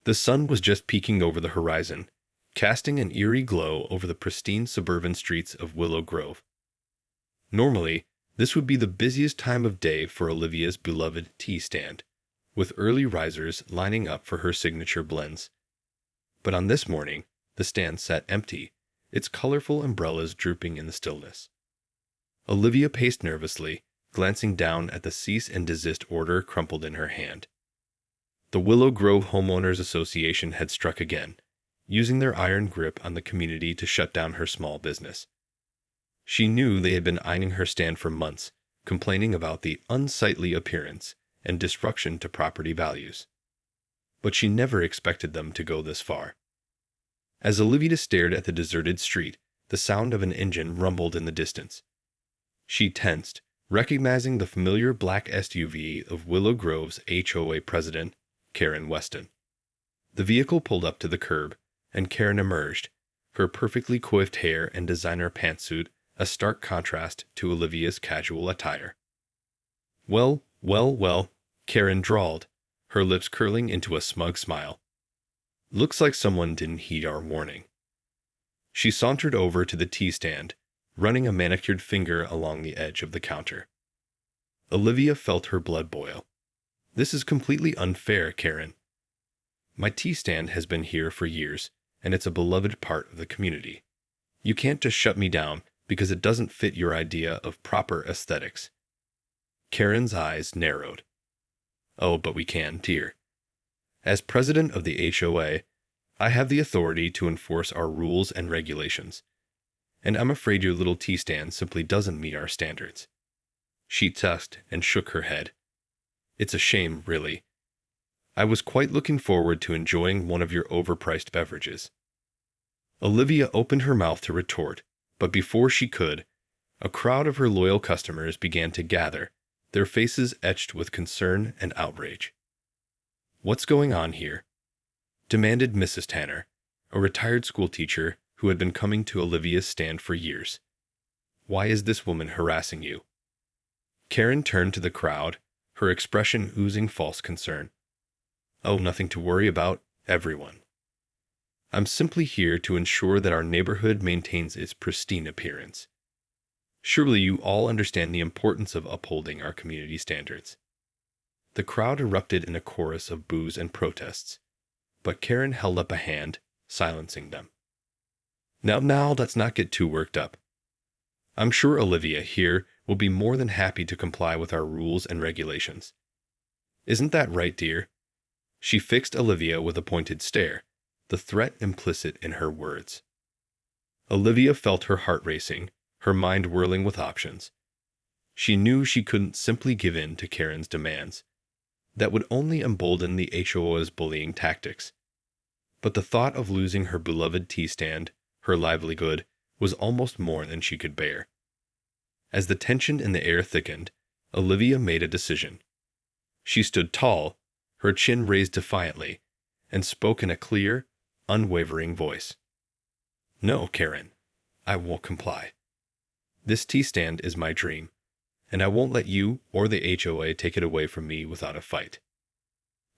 The sun was just peeking over the horizon, casting an eerie glow over the pristine suburban streets of Willow Grove. Normally, this would be the busiest time of day for Olivia's beloved tea stand, with early risers lining up for her signature blends. But on this morning, the stand sat empty, its colorful umbrellas drooping in the stillness. Olivia paced nervously, glancing down at the cease and desist order crumpled in her hand. The Willow Grove Homeowners Association had struck again, using their iron grip on the community to shut down her small business. She knew they had been eyeing her stand for months, complaining about the unsightly appearance and disruption to property values. But she never expected them to go this far. As Olivia stared at the deserted street, the sound of an engine rumbled in the distance. She tensed, recognizing the familiar black SUV of Willow Grove's HOA president, Karen Weston. The vehicle pulled up to the curb, and Karen emerged, her perfectly coiffed hair and designer pantsuit a stark contrast to Olivia's casual attire. "Well, well, well," Karen drawled, her lips curling into a smug smile. "Looks like someone didn't heed our warning." She sauntered over to the tea stand, running a manicured finger along the edge of the counter. Olivia felt her blood boil. "This is completely unfair, Karen. My tea stand has been here for years, and it's a beloved part of the community. You can't just shut me down because it doesn't fit your idea of proper aesthetics." Karen's eyes narrowed. "Oh, but we can, dear. As president of the HOA, I have the authority to enforce our rules and regulations, and I'm afraid your little tea stand simply doesn't meet our standards." She tusked and shook her head. "It's a shame, really. I was quite looking forward to enjoying one of your overpriced beverages." Olivia opened her mouth to retort, but before she could, a crowd of her loyal customers began to gather, their faces etched with concern and outrage. "What's going on here?" demanded Mrs. Tanner, a retired schoolteacher who had been coming to Olivia's stand for years. "Why is this woman harassing you?" Karen turned to the crowd, her expression oozing false concern. "Oh, nothing to worry about, everyone. I'm simply here to ensure that our neighborhood maintains its pristine appearance. Surely you all understand the importance of upholding our community standards." The crowd erupted in a chorus of boos and protests, but Karen held up a hand, silencing them. Now, let's not get too worked up. I'm sure Olivia here will be more than happy to comply with our rules and regulations. Isn't that right, dear?" She fixed Olivia with a pointed stare, the threat implicit in her words. Olivia felt her heart racing, her mind whirling with options. She knew she couldn't simply give in to Karen's demands. That would only embolden the HOA's bullying tactics. But the thought of losing her beloved tea stand, her livelihood, was almost more than she could bear. As the tension in the air thickened, Olivia made a decision. She stood tall, her chin raised defiantly, and spoke in a clear, unwavering voice. "No, Karen, I won't comply. This tea stand is my dream, and I won't let you or the HOA take it away from me without a fight."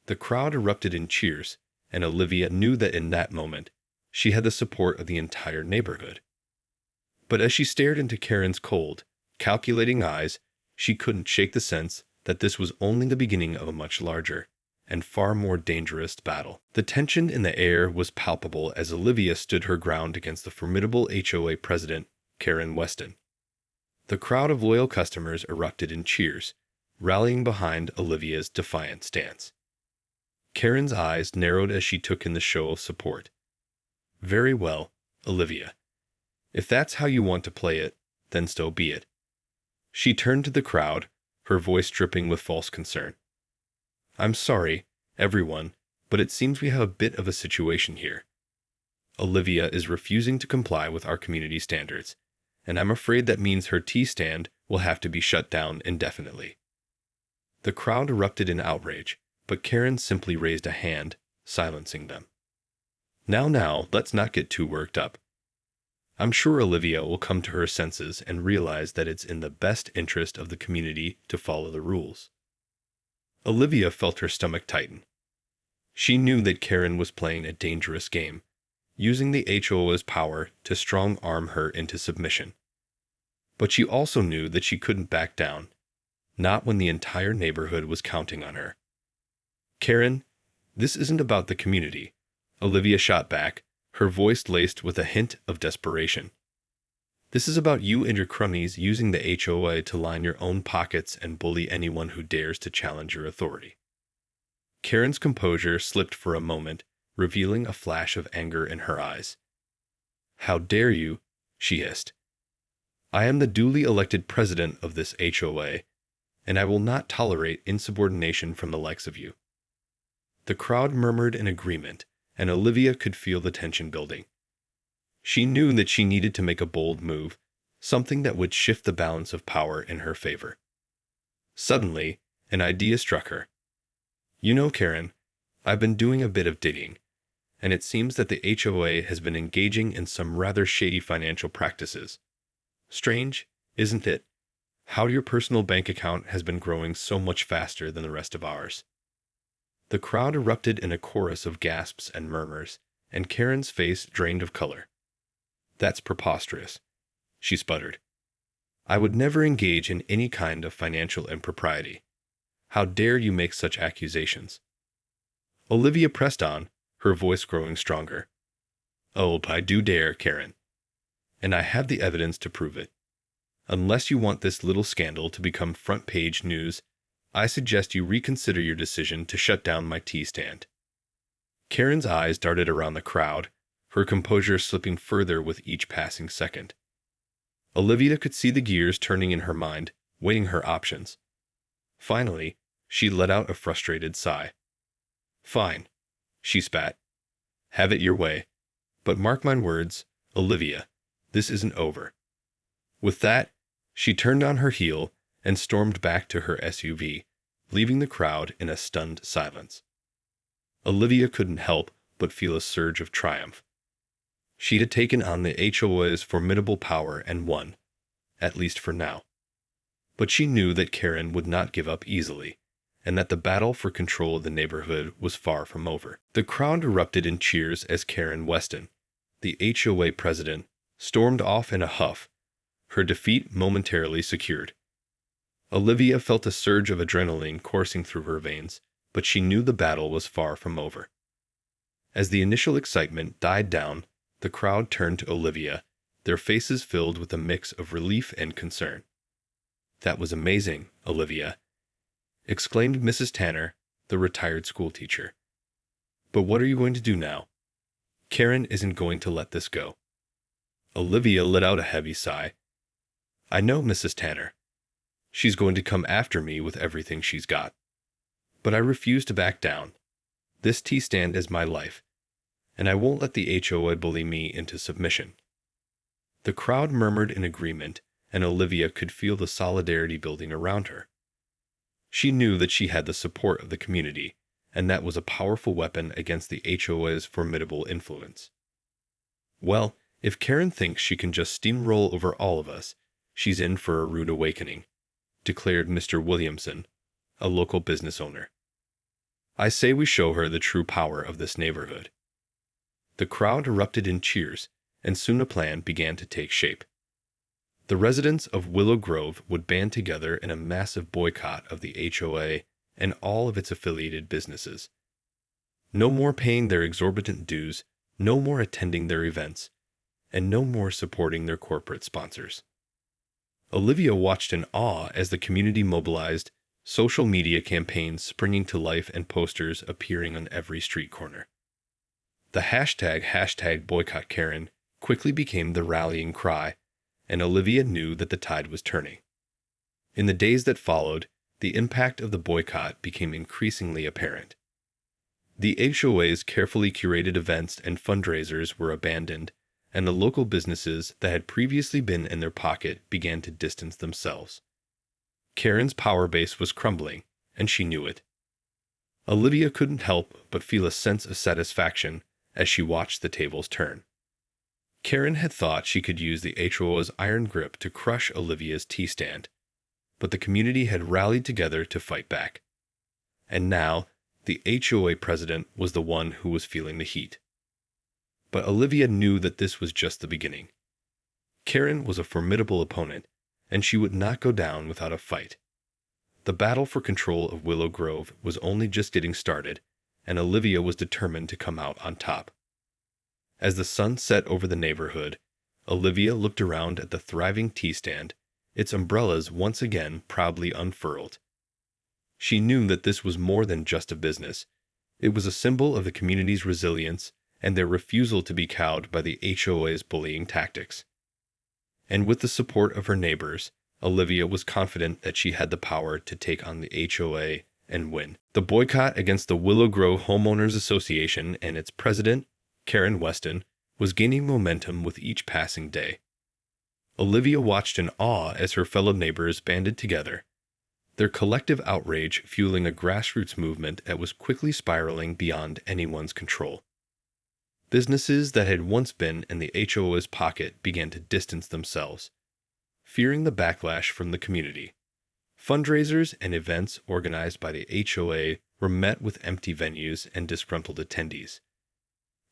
The crowd erupted in cheers, and Olivia knew that in that moment, she had the support of the entire neighborhood. But as she stared into Karen's cold, calculating eyes, she couldn't shake the sense that this was only the beginning of a much larger and far more dangerous battle. The tension in the air was palpable as Olivia stood her ground against the formidable HOA president, Karen Weston. The crowd of loyal customers erupted in cheers, rallying behind Olivia's defiant stance. Karen's eyes narrowed as she took in the show of support. "Very well, Olivia. If that's how you want to play it, then so be it." She turned to the crowd, her voice dripping with false concern. "I'm sorry, everyone, but it seems we have a bit of a situation here. Olivia is refusing to comply with our community standards, and I'm afraid that means her tea stand will have to be shut down indefinitely." The crowd erupted in outrage, but Karen simply raised a hand, silencing them. Now, let's not get too worked up. I'm sure Olivia will come to her senses and realize that it's in the best interest of the community to follow the rules." Olivia felt her stomach tighten. She knew that Karen was playing a dangerous game, using the HOA's power to strong-arm her into submission. But she also knew that she couldn't back down, not when the entire neighborhood was counting on her. "Karen, this isn't about the community," Olivia shot back, her voice laced with a hint of desperation. "This is about you and your cronies using the HOA to line your own pockets and bully anyone who dares to challenge your authority." Karen's composure slipped for a moment, revealing a flash of anger in her eyes. "How dare you?" she hissed. "I am the duly elected president of this HOA, and I will not tolerate insubordination from the likes of you." The crowd murmured in agreement, and Olivia could feel the tension building. She knew that she needed to make a bold move, something that would shift the balance of power in her favor. Suddenly, an idea struck her. "You know, Karen, I've been doing a bit of digging, and it seems that the HOA has been engaging in some rather shady financial practices. Strange, isn't it, how your personal bank account has been growing so much faster than the rest of ours?" The crowd erupted in a chorus of gasps and murmurs, and Karen's face drained of color. "That's preposterous," she sputtered. "I would never engage in any kind of financial impropriety. How dare you make such accusations?" Olivia pressed on, her voice growing stronger. "Oh, I do dare, Karen. And I have the evidence to prove it. Unless you want this little scandal to become front-page news, I suggest you reconsider your decision to shut down my tea stand." Karen's eyes darted around the crowd, her composure slipping further with each passing second. Olivia could see the gears turning in her mind, weighing her options. Finally, she let out a frustrated sigh. "Fine," she spat. "Have it your way. But mark my words, Olivia, this isn't over." With that, she turned on her heel and stormed back to her SUV, leaving the crowd in a stunned silence. Olivia couldn't help but feel a surge of triumph. She'd had taken on the HOA's formidable power and won, at least for now. But she knew that Karen would not give up easily, and that the battle for control of the neighborhood was far from over. The crowd erupted in cheers as Karen Weston, the HOA president, stormed off in a huff, her defeat momentarily secured. Olivia felt a surge of adrenaline coursing through her veins, but she knew the battle was far from over. As the initial excitement died down, the crowd turned to Olivia, their faces filled with a mix of relief and concern. "That was amazing, Olivia," exclaimed Mrs. Tanner, the retired schoolteacher. "But what are you going to do now? Karen isn't going to let this go." Olivia let out a heavy sigh. "I know, Mrs. Tanner. She's going to come after me with everything she's got. But I refuse to back down. This tea stand is my life, and I won't let the HOA bully me into submission." The crowd murmured in agreement, and Olivia could feel the solidarity building around her. She knew that she had the support of the community, and that was a powerful weapon against the HOA's formidable influence. "Well, if Karen thinks she can just steamroll over all of us, she's in for a rude awakening," declared Mr. Williamson, a local business owner. "I say we show her the true power of this neighborhood." The crowd erupted in cheers, and soon a plan began to take shape. The residents of Willow Grove would band together in a massive boycott of the HOA and all of its affiliated businesses. No more paying their exorbitant dues, no more attending their events, and no more supporting their corporate sponsors. Olivia watched in awe as the community mobilized, social media campaigns springing to life and posters appearing on every street corner. The hashtag boycott Karen quickly became the rallying cry, and Olivia knew that the tide was turning. In the days that followed, the impact of the boycott became increasingly apparent. The HOA's carefully curated events and fundraisers were abandoned, and the local businesses that had previously been in their pocket began to distance themselves. Karen's power base was crumbling, and she knew it. Olivia couldn't help but feel a sense of satisfaction as she watched the tables turn. Karen had thought she could use the HOA's iron grip to crush Olivia's tea stand, but the community had rallied together to fight back. And now, The HOA president was the one who was feeling the heat. But Olivia knew that this was just the beginning. Karen was a formidable opponent, and she would not go down without a fight. The battle for control of Willow Grove was only just getting started, and Olivia was determined to come out on top. As the sun set over the neighborhood, Olivia looked around at the thriving tea stand, its umbrellas once again proudly unfurled. She knew that this was more than just a business. It was a symbol of the community's resilience and their refusal to be cowed by the HOA's bullying tactics. And with the support of her neighbors, Olivia was confident that she had the power to take on the HOA and win. The boycott against the Willow Grove Homeowners Association and its president, Karen Weston, was gaining momentum with each passing day. Olivia watched in awe as her fellow neighbors banded together, their collective outrage fueling a grassroots movement that was quickly spiraling beyond anyone's control. Businesses that had once been in the HOA's pocket began to distance themselves, fearing the backlash from the community. Fundraisers and events organized by the HOA were met with empty venues and disgruntled attendees.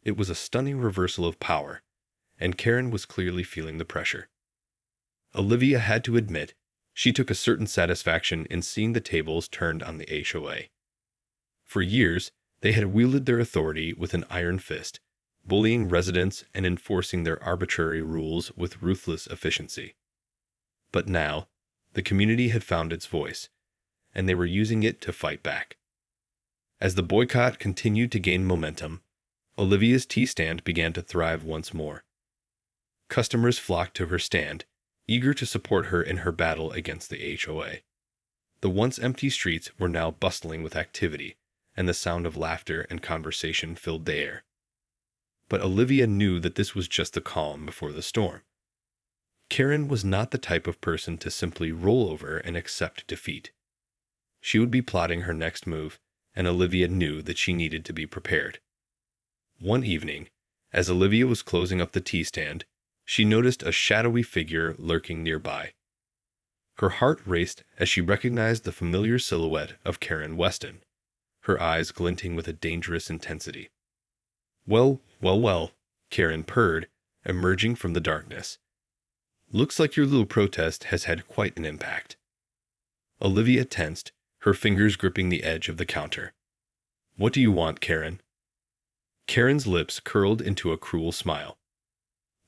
It was a stunning reversal of power, and Karen was clearly feeling the pressure. Olivia had to admit she took a certain satisfaction in seeing the tables turned on the HOA. For years, they had wielded their authority with an iron fist, bullying residents and enforcing their arbitrary rules with ruthless efficiency. But now, the community had found its voice, and they were using it to fight back. As the boycott continued to gain momentum, Olivia's tea stand began to thrive once more. Customers flocked to her stand, eager to support her in her battle against the HOA. The once empty streets were now bustling with activity, and the sound of laughter and conversation filled the air. But Olivia knew that this was just the calm before the storm. Karen was not the type of person to simply roll over and accept defeat. She would be plotting her next move, and Olivia knew that she needed to be prepared. One evening, as Olivia was closing up the tea stand, she noticed a shadowy figure lurking nearby. Her heart raced as she recognized the familiar silhouette of Karen Weston, her eyes glinting with a dangerous intensity. "Well, well, well," Karen purred, emerging from the darkness. "Looks like your little protest has had quite an impact." Olivia tensed, her fingers gripping the edge of the counter. "What do you want, Karen?" Karen's lips curled into a cruel smile.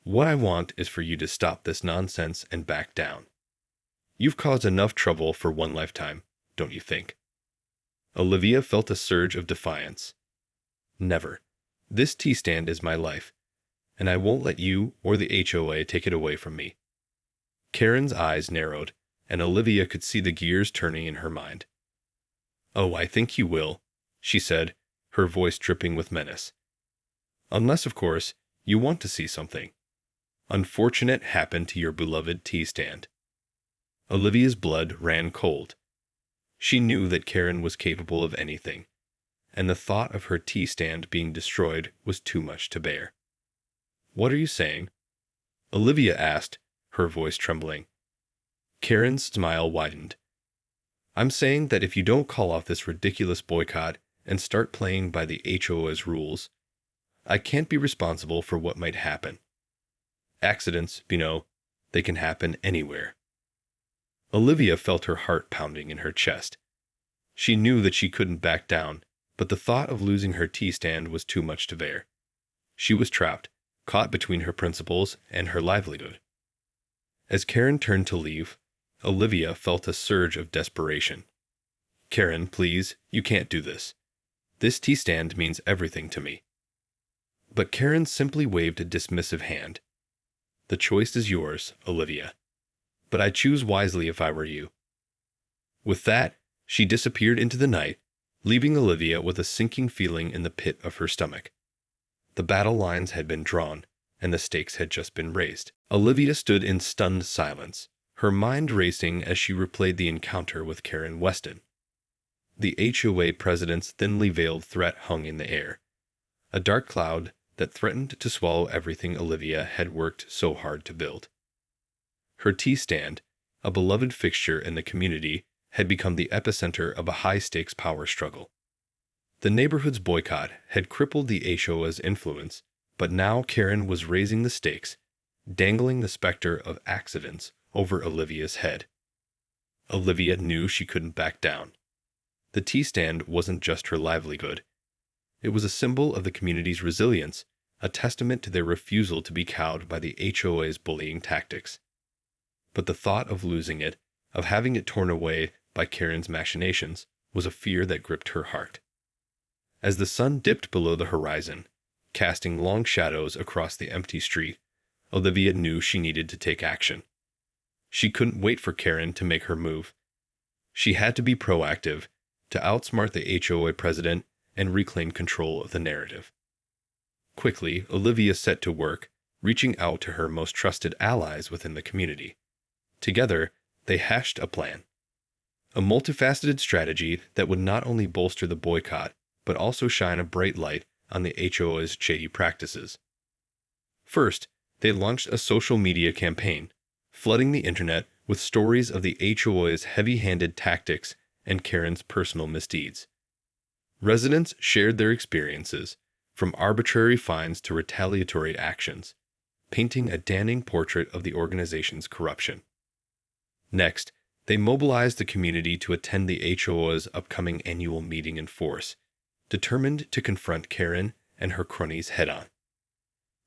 "What I want is for you to stop this nonsense and back down. You've caused enough trouble for one lifetime, don't you think?" Olivia felt a surge of defiance. "Never. This tea stand is my life, and I won't let you or the HOA take it away from me." Karen's eyes narrowed, and Olivia could see the gears turning in her mind. "Oh, I think you will," she said, her voice dripping with menace. "Unless, of course, you want to see something unfortunate happen to your beloved tea stand." Olivia's blood ran cold. She knew that Karen was capable of anything, and the thought of her tea stand being destroyed was too much to bear. "What are you saying?" Olivia asked, her voice trembling. Karen's smile widened. "I'm saying that if you don't call off this ridiculous boycott and start playing by the HOA's rules, I can't be responsible for what might happen. Accidents, they can happen anywhere." Olivia felt her heart pounding in her chest. She knew that she couldn't back down, but the thought of losing her tea stand was too much to bear. She was trapped, caught between her principles and her livelihood. As Karen turned to leave, Olivia felt a surge of desperation. "Karen, please, you can't do this. This tea stand means everything to me." But Karen simply waved a dismissive hand. "The choice is yours, Olivia. But I'd choose wisely if I were you." With that, she disappeared into the night, leaving Olivia with a sinking feeling in the pit of her stomach. The battle lines had been drawn, and the stakes had just been raised. Olivia stood in stunned silence, her mind racing as she replayed the encounter with Karen Weston. The HOA president's thinly veiled threat hung in the air, a dark cloud that threatened to swallow everything Olivia had worked so hard to build. Her tea stand, a beloved fixture in the community, had become the epicenter of a high-stakes power struggle. The neighborhood's boycott had crippled the HOA's influence, but now Karen was raising the stakes, dangling the specter of accidents over Olivia's head. Olivia knew she couldn't back down. The tea stand wasn't just her livelihood. It was a symbol of the community's resilience, a testament to their refusal to be cowed by the HOA's bullying tactics. But the thought of losing it, of having it torn away by Karen's machinations, was a fear that gripped her heart. As the sun dipped below the horizon, casting long shadows across the empty street, Olivia knew she needed to take action. She couldn't wait for Karen to make her move. She had to be proactive, to outsmart the HOA president and reclaim control of the narrative. Quickly, Olivia set to work, reaching out to her most trusted allies within the community. Together, they hashed a plan. A multifaceted strategy that would not only bolster the boycott, but also shine a bright light on the HOA's shady practices. First, they launched a social media campaign, flooding the internet with stories of the HOA's heavy-handed tactics and Karen's personal misdeeds. Residents shared their experiences, from arbitrary fines to retaliatory actions, painting a damning portrait of the organization's corruption. Next, they mobilized the community to attend the HOA's upcoming annual meeting in force, determined to confront Karen and her cronies head-on.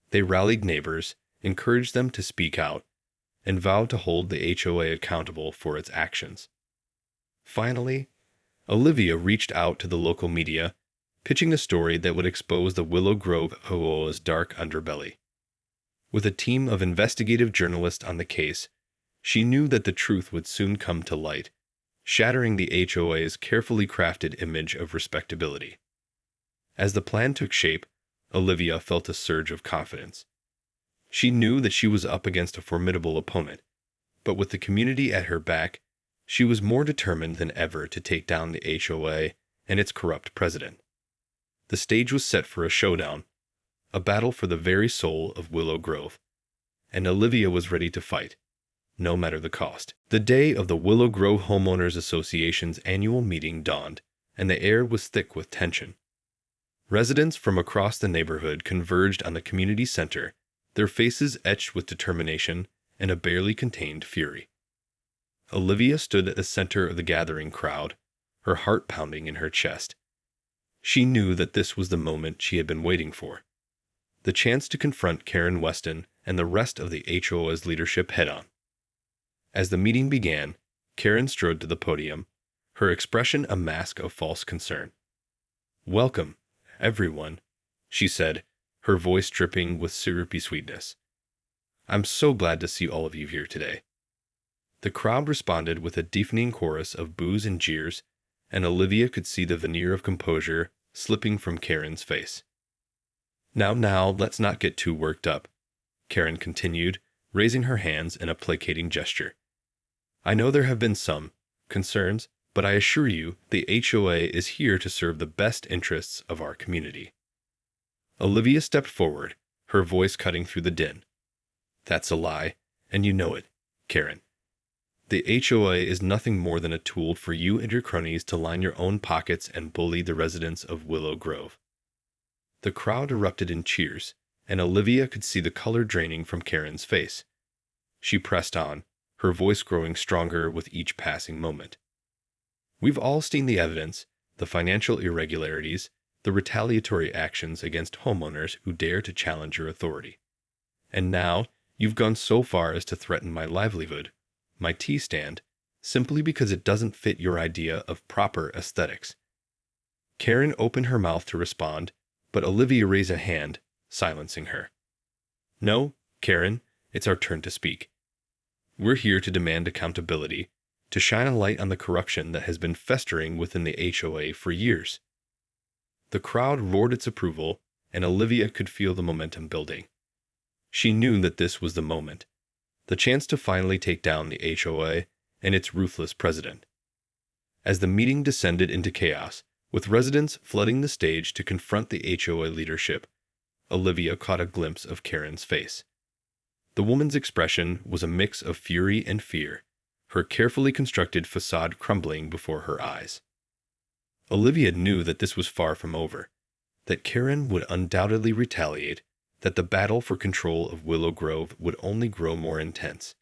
They rallied neighbors, encouraged them to speak out, and vowed to hold the HOA accountable for its actions. Finally, Olivia reached out to the local media, pitching a story that would expose the Willow Grove HOA's dark underbelly. With a team of investigative journalists on the case, she knew that the truth would soon come to light, shattering the HOA's carefully crafted image of respectability. As the plan took shape, Olivia felt a surge of confidence. She knew that she was up against a formidable opponent, but with the community at her back, she was more determined than ever to take down the HOA and its corrupt president. The stage was set for a showdown, a battle for the very soul of Willow Grove, and Olivia was ready to fight, no matter the cost. The day of the Willow Grove Homeowners Association's annual meeting dawned, and the air was thick with tension. Residents from across the neighborhood converged on the community center, their faces etched with determination and a barely contained fury. Olivia stood at the center of the gathering crowd, her heart pounding in her chest. She knew that this was the moment she had been waiting for, the chance to confront Karen Weston and the rest of the HOA's leadership head-on. As the meeting began, Karen strode to the podium, her expression a mask of false concern. "Welcome, everyone," she said, her voice dripping with syrupy sweetness. "I'm so glad to see all of you here today." The crowd responded with a deafening chorus of boos and jeers, and Olivia could see the veneer of composure slipping from Karen's face. Now, let's not get too worked up," Karen continued, raising her hands in a placating gesture. "I know there have been some concerns, but I assure you the HOA is here to serve the best interests of our community." Olivia stepped forward, her voice cutting through the din. "That's a lie, and you know it, Karen. The HOA is nothing more than a tool for you and your cronies to line your own pockets and bully the residents of Willow Grove." The crowd erupted in cheers, and Olivia could see the color draining from Karen's face. She pressed on, her voice growing stronger with each passing moment. "We've all seen the evidence, the financial irregularities, the retaliatory actions against homeowners who dare to challenge your authority. And now, you've gone so far as to threaten my livelihood, my tea stand, simply because it doesn't fit your idea of proper aesthetics." Karen opened her mouth to respond, but Olivia raised a hand, silencing her. "No, Karen, it's our turn to speak. We're here to demand accountability, to shine a light on the corruption that has been festering within the HOA for years." The crowd roared its approval, and Olivia could feel the momentum building. She knew that this was the moment, the chance to finally take down the HOA and its ruthless president. As the meeting descended into chaos, with residents flooding the stage to confront the HOA leadership, Olivia caught a glimpse of Karen's face. The woman's expression was a mix of fury and fear, her carefully constructed facade crumbling before her eyes. Olivia knew that this was far from over, that Karen would undoubtedly retaliate, that the battle for control of Willow Grove would only grow more intense.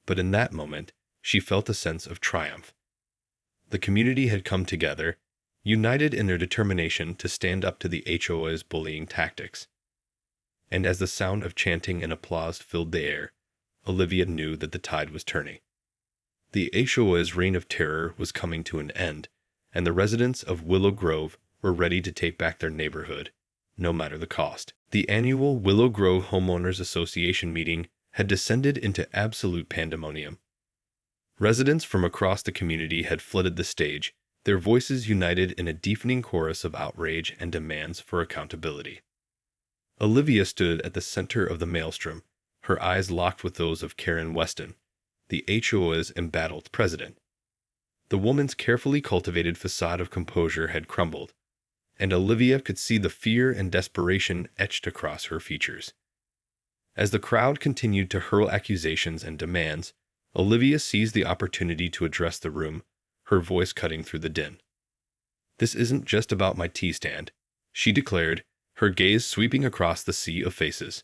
But in that moment, she felt a sense of triumph. The community had come together, united in their determination to stand up to the HOA's bullying tactics. And as the sound of chanting and applause filled the air, Olivia knew that the tide was turning. The HOA's reign of terror was coming to an end, and the residents of Willow Grove were ready to take back their neighborhood, no matter the cost. The annual Willow Grove Homeowners Association meeting had descended into absolute pandemonium. Residents from across the community had flooded the stage, their voices united in a deafening chorus of outrage and demands for accountability. Olivia stood at the center of the maelstrom, her eyes locked with those of Karen Weston, the HOA's embattled president. The woman's carefully cultivated facade of composure had crumbled, and Olivia could see the fear and desperation etched across her features. As the crowd continued to hurl accusations and demands, Olivia seized the opportunity to address the room, her voice cutting through the din. "This isn't just about my tea stand," she declared, her gaze sweeping across the sea of faces.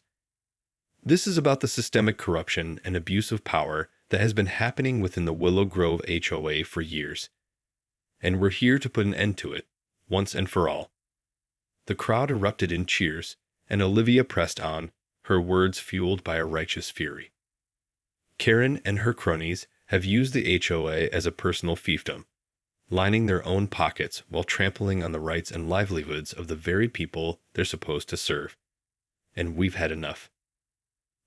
"This is about the systemic corruption and abuse of power that has been happening within the Willow Grove HOA for years. And we're here to put an end to it, once and for all." The crowd erupted in cheers, and Olivia pressed on, her words fueled by a righteous fury. Karen and her cronies have used the HOA as a personal fiefdom, lining their own pockets while trampling on the rights and livelihoods of the very people they're supposed to serve. And we've had enough.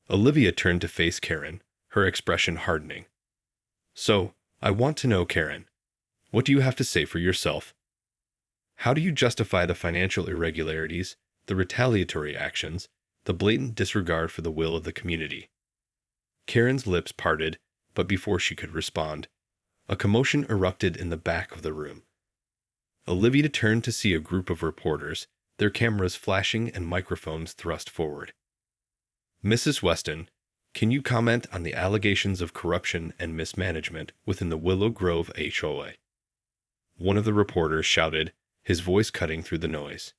Olivia turned to face Karen, her expression hardening. "So, I want to know, Karen, what do you have to say for yourself? How do you justify the financial irregularities, the retaliatory actions, the blatant disregard for the will of the community?" Karen's lips parted, but before she could respond, a commotion erupted in the back of the room. Olivia turned to see a group of reporters, their cameras flashing and microphones thrust forward. "Mrs. Weston, can you comment on the allegations of corruption and mismanagement within the Willow Grove HOA?" One of the reporters shouted, his voice cutting through the noise.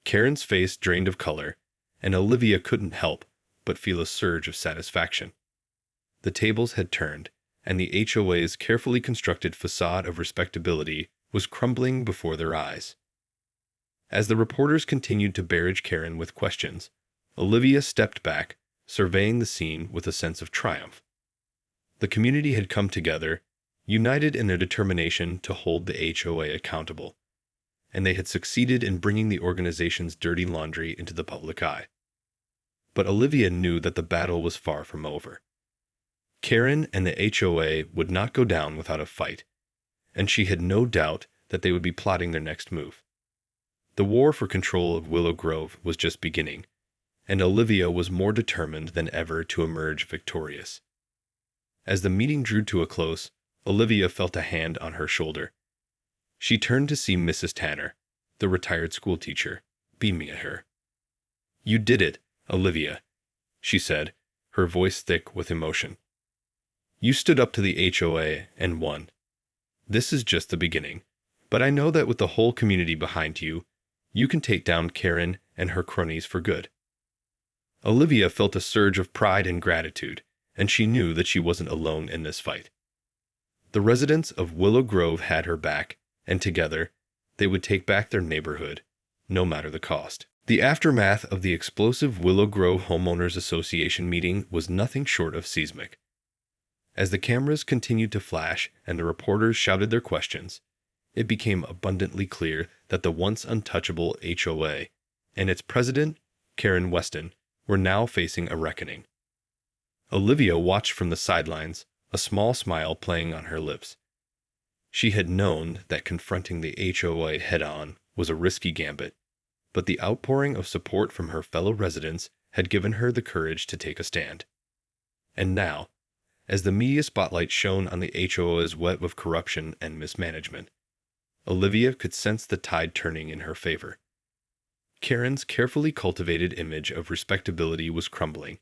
Karen's face drained of color, and Olivia couldn't help but feel a surge of satisfaction. The tables had turned, and the HOA's carefully constructed facade of respectability was crumbling before their eyes. As the reporters continued to barrage Karen with questions, Olivia stepped back, surveying the scene with a sense of triumph. The community had come together, united in their determination to hold the HOA accountable, and they had succeeded in bringing the organization's dirty laundry into the public eye. But Olivia knew that the battle was far from over. Karen and the HOA would not go down without a fight, and she had no doubt that they would be plotting their next move. The war for control of Willow Grove was just beginning, and Olivia was more determined than ever to emerge victorious. As the meeting drew to a close, Olivia felt a hand on her shoulder. She turned to see Mrs. Tanner, the retired schoolteacher, beaming at her. "You did it, Olivia," she said, her voice thick with emotion. "You stood up to the HOA and won. This is just the beginning, but I know that with the whole community behind you, you can take down Karen and her cronies for good." Olivia felt a surge of pride and gratitude, and she knew that she wasn't alone in this fight. The residents of Willow Grove had her back, and together, they would take back their neighborhood, no matter the cost. The aftermath of the explosive Willow Grove Homeowners Association meeting was nothing short of seismic. As the cameras continued to flash and the reporters shouted their questions, it became abundantly clear that the once untouchable HOA and its president, Karen Weston, were now facing a reckoning. Olivia watched from the sidelines, a small smile playing on her lips. She had known that confronting the HOA head-on was a risky gambit, but the outpouring of support from her fellow residents had given her the courage to take a stand. And now, as the media spotlight shone on the HOA's web of corruption and mismanagement, Olivia could sense the tide turning in her favor. Karen's carefully cultivated image of respectability was crumbling,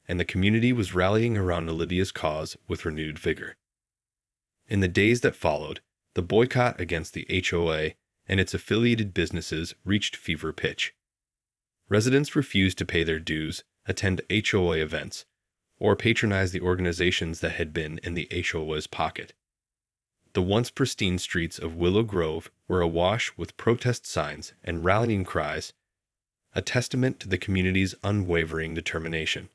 and the community was rallying around Olivia's cause with renewed vigor. In the days that followed, The boycott against the HOA and its affiliated businesses reached fever pitch. Residents refused to pay their dues, attend HOA events, or patronize the organizations that had been in the HOA's pocket. The once pristine streets of Willow Grove were awash with protest signs and rallying cries, a testament to the community's unwavering determination.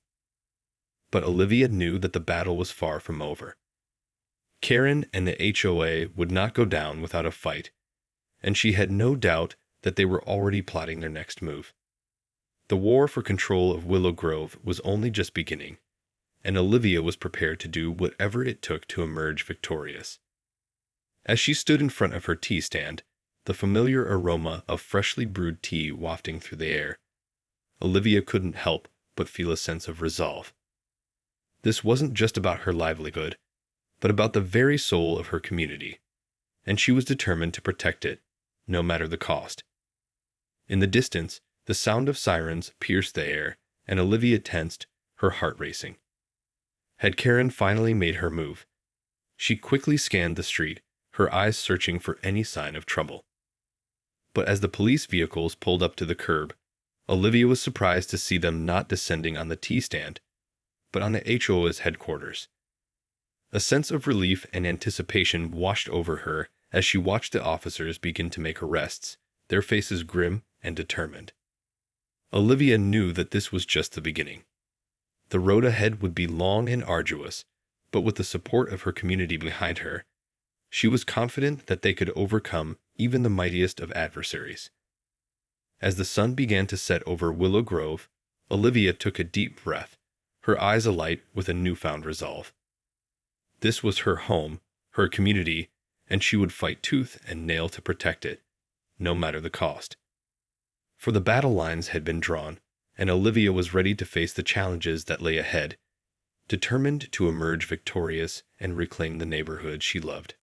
But Olivia knew that the battle was far from over. Karen and the HOA would not go down without a fight, and she had no doubt that they were already plotting their next move. The war for control of Willow Grove was only just beginning, and Olivia was prepared to do whatever it took to emerge victorious. As she stood in front of her tea stand, the familiar aroma of freshly brewed tea wafting through the air, Olivia couldn't help but feel a sense of resolve. This wasn't just about her livelihood, but about the very soul of her community, and she was determined to protect it, no matter the cost. In the distance, the sound of sirens pierced the air, and Olivia tensed, her heart racing. Had Karen finally made her move? She quickly scanned the street, her eyes searching for any sign of trouble. But as the police vehicles pulled up to the curb, Olivia was surprised to see them not descending on the tea stand, but on the HOA's headquarters. A sense of relief and anticipation washed over her as she watched the officers begin to make arrests, their faces grim and determined. Olivia knew that this was just the beginning. The road ahead would be long and arduous, but with the support of her community behind her, she was confident that they could overcome even the mightiest of adversaries. As the sun began to set over Willow Grove, Olivia took a deep breath, her eyes alight with a newfound resolve. This was her home, her community, and she would fight tooth and nail to protect it, no matter the cost. For the battle lines had been drawn, and Olivia was ready to face the challenges that lay ahead, determined to emerge victorious and reclaim the neighborhood she loved.